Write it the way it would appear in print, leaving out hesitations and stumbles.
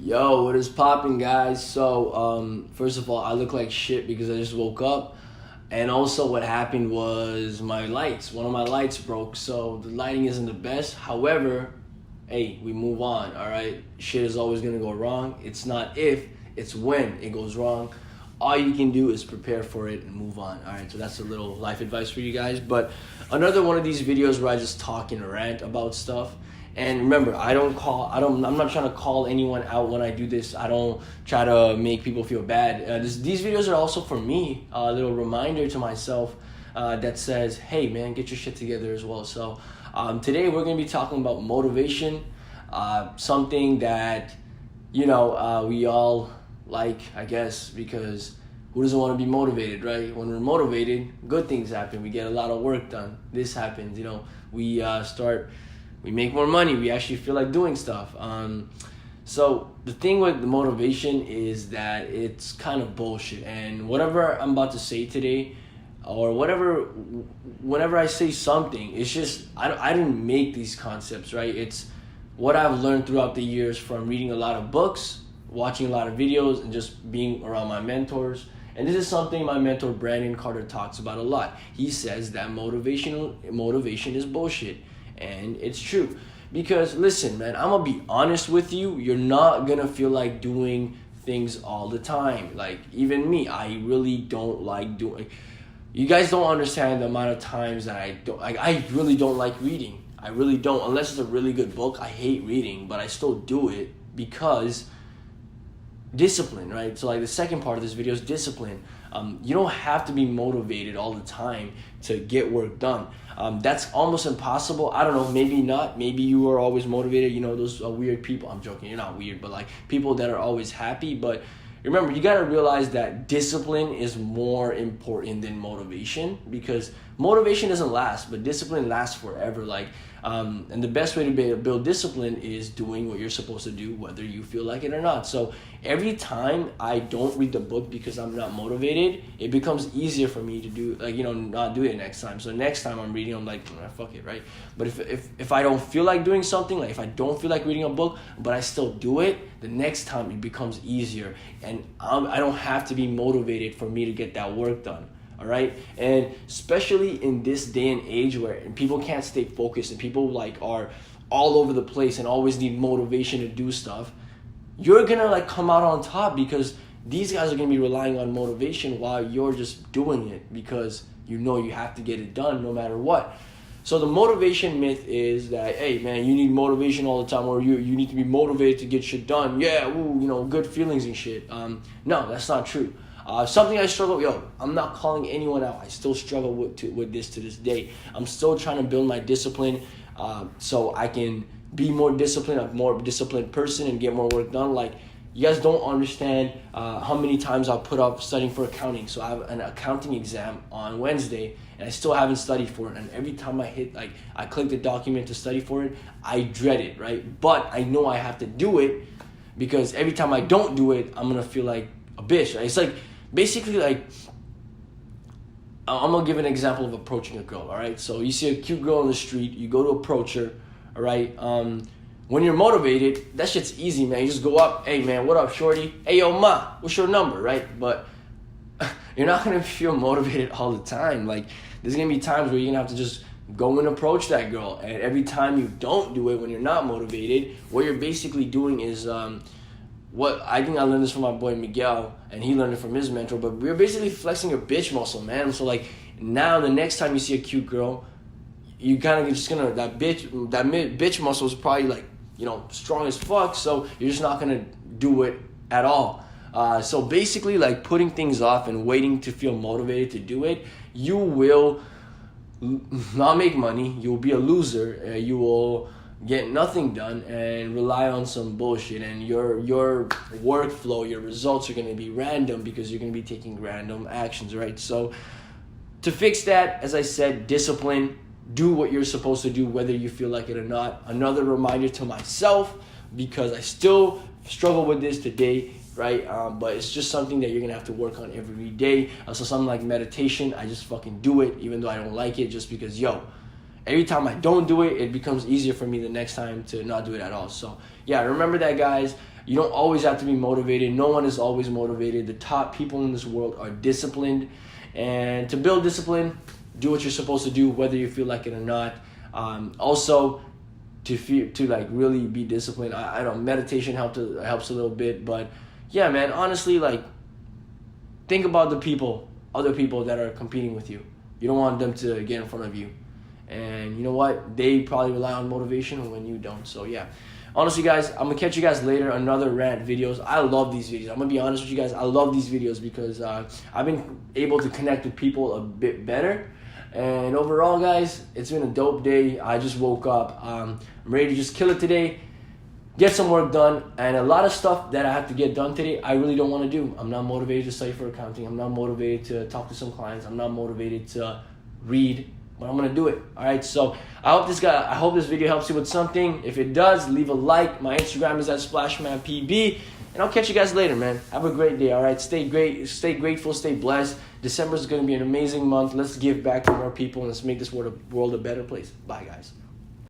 Yo, what is poppin', guys? So, first of all, I look like shit because I just woke up. And also what happened was one of my lights broke. So the lighting isn't the best. However, hey, we move on, all right? Shit is always gonna go wrong. It's not if, it's when it goes wrong. All you can do is prepare for it and move on, all right? So that's a little life advice for you guys. But another one of these videos where I just talk and rant about stuff. And remember, I'm not trying to call anyone out when I do this. I don't try to make people feel bad. These videos are also for me, a little reminder to myself that says, hey man, get your shit together as well. So today we're going to be talking about motivation, something that, we all like, I guess, because who doesn't want to be motivated, right? When we're motivated, good things happen. We get a lot of work done. This happens, we make more money. We actually feel like doing stuff. So the thing with the motivation is that it's kind of bullshit. And whatever I'm about to say today, or whenever I say something, it's just, I didn't make these concepts, right? It's what I've learned throughout the years from reading a lot of books, watching a lot of videos, and just being around my mentors. And this is something my mentor Brandon Carter talks about a lot. He says that motivation is bullshit. And it's true, because listen, man, I'm gonna be honest with you. You're not gonna feel like doing things all the time. Like, even me, I really don't like doing. You guys don't understand the amount of times that I really don't like reading. I really don't, unless it's a really good book. I hate reading, but I still do it because discipline, right? So like the second part of this video is discipline. You don't have to be motivated all the time to get work done. That's almost impossible. I don't know, maybe not. Maybe you are always motivated. Those weird people. I'm joking, you're not weird, but like people that are always happy. But remember, you gotta realize that discipline is more important than motivation, because motivation doesn't last, but discipline lasts forever. And the best way to build discipline is doing what you're supposed to do, whether you feel like it or not. So every time I don't read the book because I'm not motivated, it becomes easier for me to do, not do it next time. So next time I'm reading, I'm like, fuck it, right? But if I don't feel like doing something, like if I don't feel like reading a book, but I still do it, the next time it becomes easier. And I don't have to be motivated for me to get that work done. All right, and especially in this day and age where people can't stay focused and people are all over the place and always need motivation to do stuff, you're gonna come out on top, because these guys are gonna be relying on motivation while you're just doing it because you have to get it done no matter what. So the motivation myth is that, hey man, you need motivation all the time, or you need to be motivated to get shit done. Yeah, good feelings and shit. No, that's not true. Something I struggle with, I'm not calling anyone out. I still struggle with this to this day. I'm still trying to build my discipline so I can be more disciplined, a more disciplined person, and get more work done. Like, you guys don't understand how many times I'll put off studying for accounting. So I have an accounting exam on Wednesday, and I still haven't studied for it. And every time I click the document to study for it, I dread it, right? But I know I have to do it, because every time I don't do it, I'm going to feel like a bitch. It's basically, I'm gonna give an example of approaching a girl. All right, so you see a cute girl on the street, you go to approach her. All right, when you're motivated, that shit's easy, man. You just go up, hey man, what up, shorty? Hey yo, ma, what's your number, right? But you're not gonna feel motivated all the time. Like, there's gonna be times where you're gonna have to just go and approach that girl, and every time you don't do it when you're not motivated, what you're basically doing is what I think I learned this from my boy Miguel, and he learned it from his mentor, but we're basically flexing your bitch muscle, man. So now the next time you see a cute girl, you kind of just gonna, that bitch muscle is probably strong as fuck, so you're just not gonna do it at all. So basically, putting things off and waiting to feel motivated to do it, you will not make money, you'll be a loser, you will get nothing done and rely on some bullshit, and your workflow, your results are going to be random because you're going to be taking random actions, right? So to fix that, as I said, discipline, do what you're supposed to do whether you feel like it or not. Another reminder to myself, because I still struggle with this today, right? But it's just something that you're going to have to work on every day. So something like meditation, I just fucking do it even though I don't like it, just because, every time I don't do it, it becomes easier for me the next time to not do it at all. So yeah, remember that, guys. You don't always have to be motivated. No one is always motivated. The top people in this world are disciplined. And to build discipline, do what you're supposed to do, whether you feel like it or not. Also, to like really be disciplined. I know meditation helps a little bit, but yeah, man, honestly, like, think about other people that are competing with you. You don't want them to get in front of you. And you know what? They probably rely on motivation when you don't. So yeah. Honestly, guys, I'm going to catch you guys later on another rant videos. I love these videos. I'm going to be honest with you guys. I love these videos because I've been able to connect with people a bit better. And overall, guys, it's been a dope day. I just woke up. I'm ready to just kill it today, get some work done, and a lot of stuff that I have to get done today, I really don't want to do. I'm not motivated to study for accounting. I'm not motivated to talk to some clients. I'm not motivated to read, but I'm going to do it. All right, so I hope this video helps you with something. If it does, leave a like. My Instagram is at SplashmanPB. And I'll catch you guys later, man. Have a great day, all right? Stay grateful, stay blessed. December is going to be an amazing month. Let's give back to more people, and let's make this world a better place. Bye, guys.